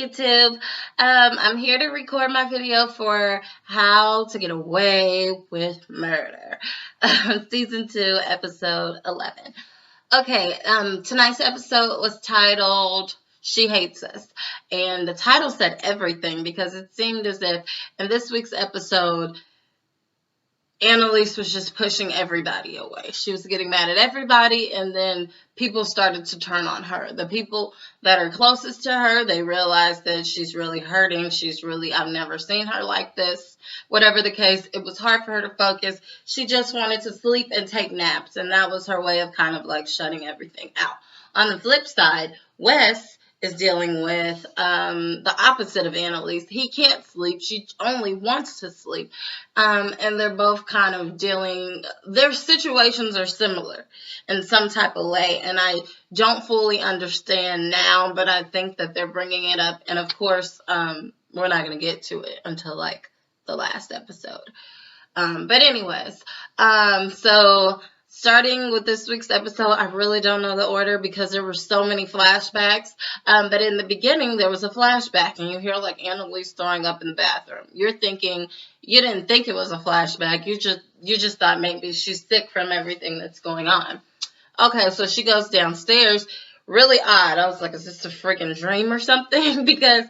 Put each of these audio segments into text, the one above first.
YouTube. I'm here to record my video for How to Get Away with Murder, Season 2, Episode 11. Okay, tonight's episode was titled She Hates Us, and the title said everything because it seemed as if in this week's episode, Annalise was just pushing everybody away. She was getting mad at everybody, and then people started to turn on her. The people that are closest to her, they realized that she's really hurting. I've never seen her like this. Whatever the case, it was hard for her to focus. She just wanted to sleep and take naps, and that was her way of kind of like shutting everything out. On the flip side, Wes is dealing with the opposite of Annalise. He can't sleep. She only wants to sleep. And they're both kind of their situations are similar in some type of way. And I don't fully understand now, but I think that they're bringing it up. And of course, we're not going to get to it until like the last episode. But anyways, so starting with this week's episode, I really don't know the order because there were so many flashbacks. But in the beginning, there was a flashback, and you hear like Annalise throwing up in the bathroom. You didn't think it was a flashback. You just thought maybe she's sick from everything that's going on. Okay, so she goes downstairs. Really odd. I was like, is this a freaking dream or something? Because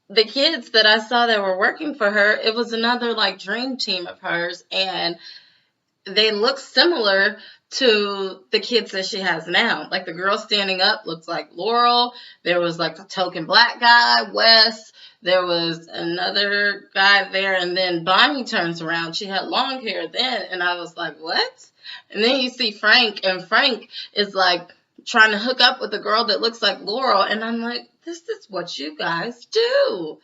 the kids that I saw that were working for her, it was another like dream team of hers, and they look similar to the kids that she has now. Like the girl standing up looks like Laurel. There was like a token black guy, Wes. There was another guy there, and then Bonnie turns around. She had long hair then, and I was like, what? And then you see Frank, and Frank is like trying to hook up with a girl that looks like Laurel, and I'm like, this is what you guys do.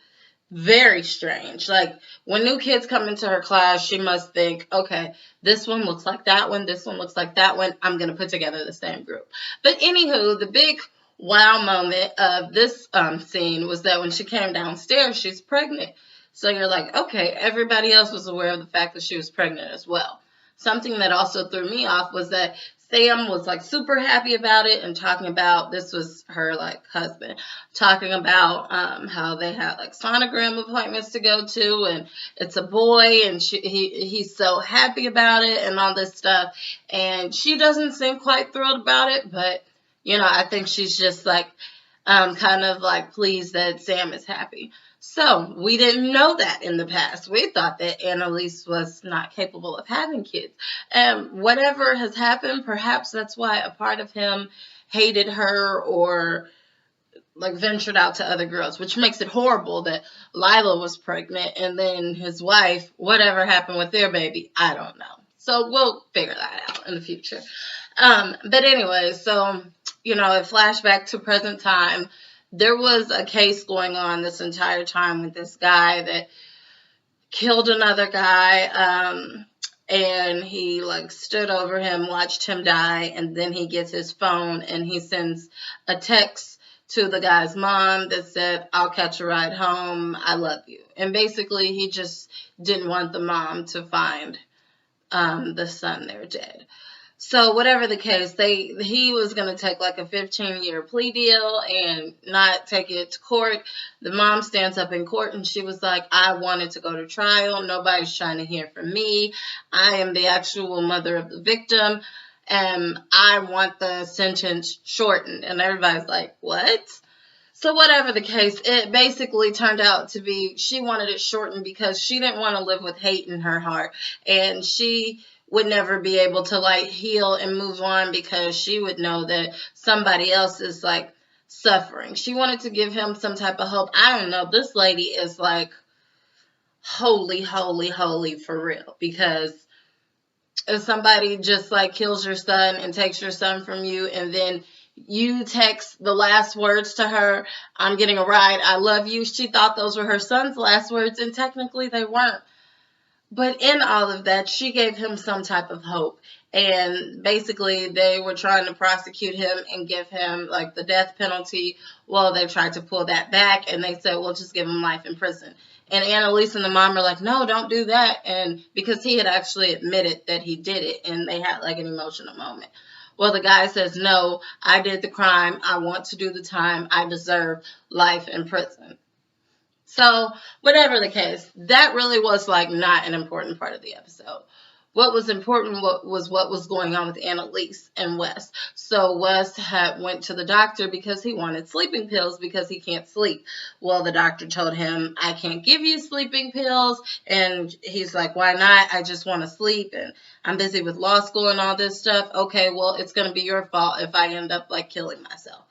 Very strange. Like, when new kids come into her class, she must think, okay, this one looks like that one, this one looks like that one, I'm going to put together the same group. But anywho, the big wow moment of this scene was that when she came downstairs, she's pregnant. So you're like, okay, everybody else was aware of the fact that she was pregnant as well. Something that also threw me off was that Sam was like super happy about it and talking about, this was her like husband, talking about how they had like sonogram appointments to go to, and it's a boy, and he's so happy about it and all this stuff. And she doesn't seem quite thrilled about it, but I think she's just like kind of like pleased that Sam is happy. So we didn't know that in the past. We thought that Annalise was not capable of having kids. And whatever has happened, perhaps that's why a part of him hated her or like ventured out to other girls, which makes it horrible that Lila was pregnant and then his wife, whatever happened with their baby, I don't know. So we'll figure that out in the future. But anyway, so, a flashback to present time. There was a case going on this entire time with this guy that killed another guy, and he like stood over him, watched him die, and then he gets his phone and he sends a text to the guy's mom that said, I'll catch a ride home, I love you. And basically he just didn't want the mom to find the son there dead. So whatever the case, he was going to take like a 15-year plea deal and not take it to court. The mom stands up in court and she was like, I wanted to go to trial. Nobody's trying to hear from me. I am the actual mother of the victim, and I want the sentence shortened. And everybody's like, what? So whatever the case, it basically turned out to be she wanted it shortened because she didn't want to live with hate in her heart. And she would never be able to like heal and move on because she would know that somebody else is like suffering. She wanted to give him some type of hope. I don't know. This lady is like holy, holy, holy for real, because if somebody just like kills your son and takes your son from you, and then you text the last words to her, I'm getting a ride, I love you. She thought those were her son's last words, and technically they weren't. But in all of that, she gave him some type of hope. And basically, they were trying to prosecute him and give him, like, the death penalty. Well, they tried to pull that back, and they said, well, just give him life in prison. And Annalise and the mom are like, no, don't do that. And because he had actually admitted that he did it, and they had, like, an emotional moment. Well, the guy says, no, I did the crime. I want to do the time. I deserve life in prison. So, whatever the case, that really was like not an important part of the episode. What was important was what was going on with Annalise and Wes. So Wes had went to the doctor because he wanted sleeping pills because he can't sleep. Well, the doctor told him, I can't give you sleeping pills. And he's like, why not? I just want to sleep and I'm busy with law school and all this stuff. Okay, well, it's going to be your fault if I end up like killing myself.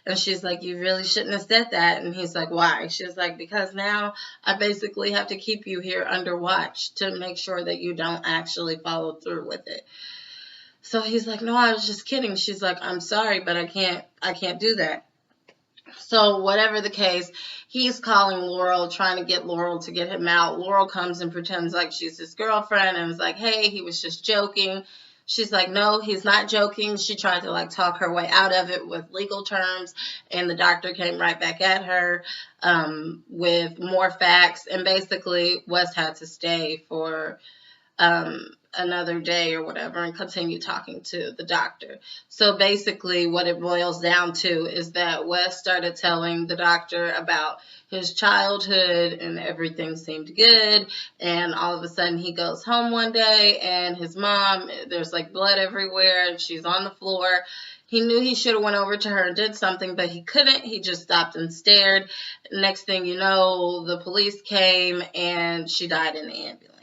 And she's like, you really shouldn't have said that. And he's like, why? She's like, because now I basically have to keep you here under watch to make sure that you don't actually follow through with it. So he's like, no, I was just kidding. She's like, I'm sorry, but I can't do that. So whatever the case, he's calling Laurel, trying to get Laurel to get him out. Laurel comes and pretends like she's his girlfriend and is like, hey, he was just joking. She's like, no, he's not joking. She tried to like talk her way out of it with legal terms, and the doctor came right back at her with more facts. And basically, West had to stay for another day or whatever and continue talking to the doctor. So basically what it boils down to is that Wes started telling the doctor about his childhood and everything seemed good, and all of a sudden he goes home one day and his mom, there's like blood everywhere and she's on the floor. He knew he should have went over to her and did something, but he couldn't. He just stopped and stared. Next thing you know, the police came and she died in the ambulance.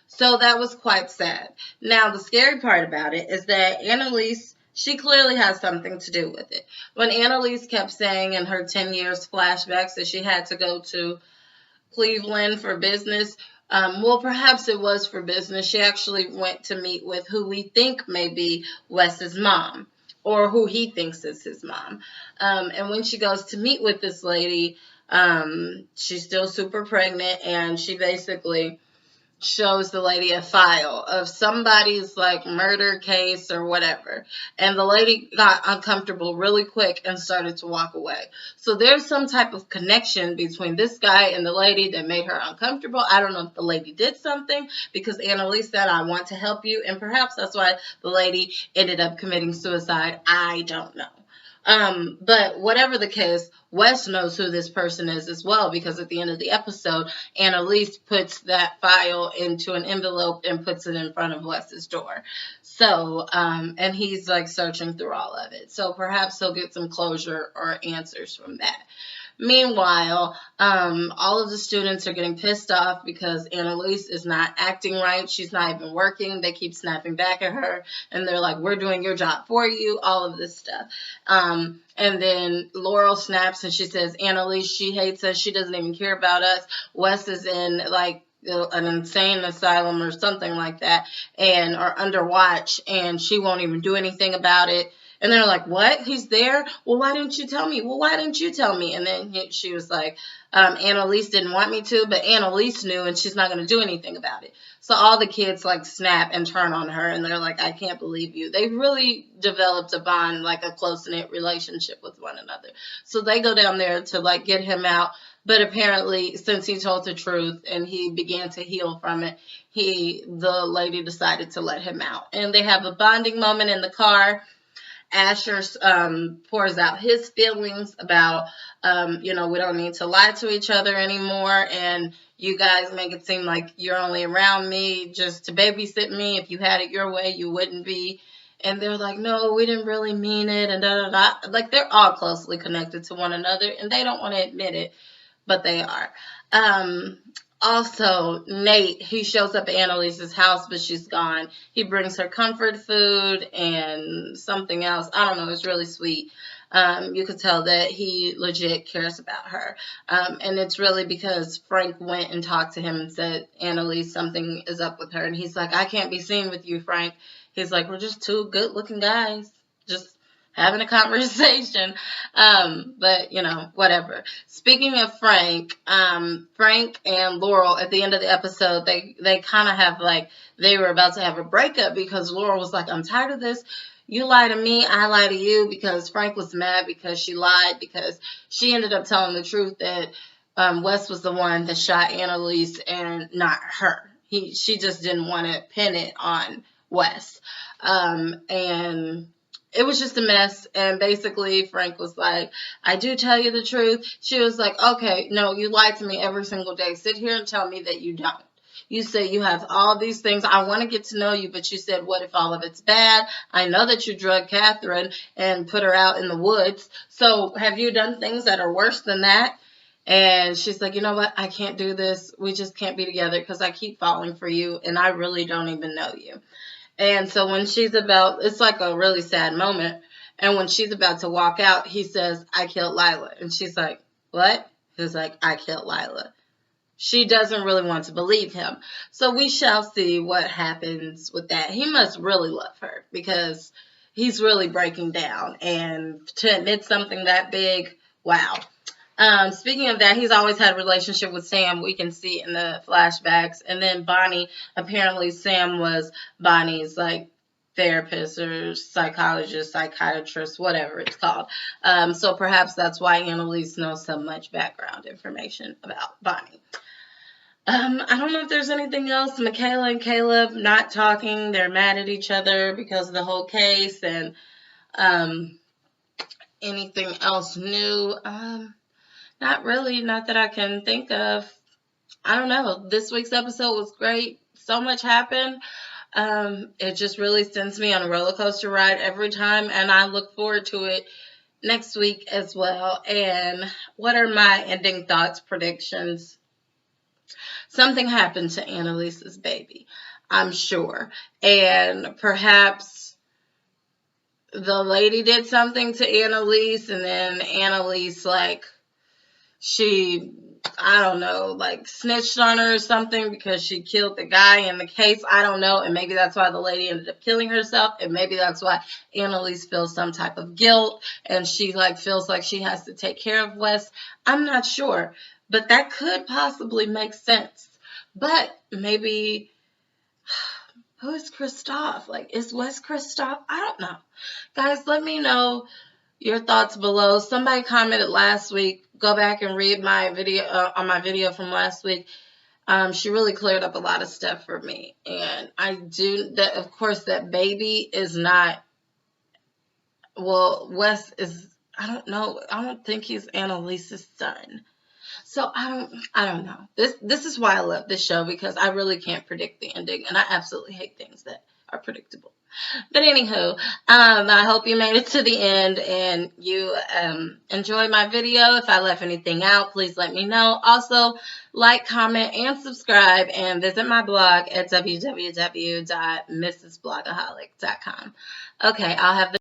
So that was quite sad. Now, the scary part about it is that Annalise, she clearly has something to do with it. When Annalise kept saying in her 10 years flashbacks that she had to go to Cleveland for business, well, perhaps it was for business. She actually went to meet with who we think may be Wes's mom, or who he thinks is his mom. And when she goes to meet with this lady, she's still super pregnant, and she basically shows the lady a file of somebody's like murder case or whatever, and the lady got uncomfortable really quick and started to walk away. So there's some type of connection between this guy and the lady that made her uncomfortable. I don't know if the lady did something, because Annalise said, I want to help you, and perhaps that's why the lady ended up committing suicide. I don't know. But whatever the case, Wes knows who this person is as well, because at the end of the episode, Annalise puts that file into an envelope and puts it in front of Wes's door. So, and he's like searching through all of it. So perhaps he'll get some closure or answers from that. Meanwhile, all of the students are getting pissed off because Annalise is not acting right. She's not even working. They keep snapping back at her, and they're like, we're doing your job for you, all of this stuff. And then Laurel snaps and she says, Annalise, she hates us. She doesn't even care about us. Wes is in like an insane asylum or something like that, and are under watch, and she won't even do anything about it. And they're like, what? He's there? Well, why didn't you tell me? Well, why didn't you tell me? And then she was like, Annalise didn't want me to, but Annalise knew, and she's not going to do anything about it. So all the kids like snap and turn on her, and they're like, I can't believe you. They really developed a bond, like a close-knit relationship with one another. So they go down there to like get him out. But apparently, since he told the truth and he began to heal from it, the lady decided to let him out. And they have a bonding moment in the car. Asher pours out his feelings about, we don't need to lie to each other anymore, and you guys make it seem like you're only around me just to babysit me. If you had it your way, you wouldn't be. And they're like, no, we didn't really mean it, and da-da-da. Like, they're all closely connected to one another, and they don't want to admit it, but they are. Also, Nate, he shows up at Annalise's house, but she's gone. He brings her comfort food and something else. I don't know. It's really sweet. You could tell that he legit cares about her. And it's really because Frank went and talked to him and said, Annalise, something is up with her. And he's like, I can't be seen with you, Frank. He's like, we're just two good-looking guys. Just having a conversation. But, whatever. Speaking of Frank, Frank and Laurel, at the end of the episode, they kind of have like, they were about to have a breakup because Laurel was like, I'm tired of this. You lie to me, I lie to you, because Frank was mad because she lied, because she ended up telling the truth that Wes was the one that shot Annalise and not her. She just didn't want to pin it on Wes. And it was just a mess. And basically, Frank was like, I do tell you the truth. She was like, okay, no, you lie to me every single day. Sit here and tell me that you don't. You say you have all these things. I want to get to know you, but you said, what if all of it's bad? I know that you drugged Catherine and put her out in the woods. So have you done things that are worse than that? And she's like, you know what? I can't do this. We just can't be together because I keep falling for you and I really don't even know you. And so when she's about, it's like a really sad moment. And when she's about to walk out, he says, I killed Lila. And she's like, what? He's like, I killed Lila. She doesn't really want to believe him. So we shall see what happens with that. He must really love her because he's really breaking down. And to admit something that big, wow. Speaking of that, he's always had a relationship with Sam. We can see in the flashbacks. And then Bonnie, apparently Sam was Bonnie's like therapist or psychologist, psychiatrist, whatever it's called. So perhaps that's why Annalise knows so much background information about Bonnie. I don't know if there's anything else. Michaela and Caleb not talking. They're mad at each other because of the whole case. And anything else new? Not really. Not that I can think of. I don't know. This week's episode was great. So much happened. It just really sends me on a roller coaster ride every time. And I look forward to it next week as well. And what are my ending thoughts, predictions? Something happened to Annalise's baby, I'm sure. And perhaps the lady did something to Annalise, and then Annalise, like, she, I don't know, like, snitched on her or something because she killed the guy in the case. I don't know. And maybe that's why the lady ended up killing herself. And maybe that's why Annalise feels some type of guilt. And she, like, feels like she has to take care of Wes. I'm not sure. But that could possibly make sense. But maybe, who is Kristoff? Like, is Wes Kristoff? I don't know. Guys, let me know your thoughts below. Somebody commented last week. Go back and read my video on my video from last week. She really cleared up a lot of stuff for me. And I do that. Of course, that baby is not. Well, Wes is. I don't know. I don't think he's Annalise's son. So I don't know. This is why I love this show, because I really can't predict the ending, and I absolutely hate things that are predictable. But anywho, I hope you made it to the end and you enjoyed my video. If I left anything out, please let me know. Also, like, comment, and subscribe, and visit my blog at www.mrsblogaholic.com. Okay, I'll have the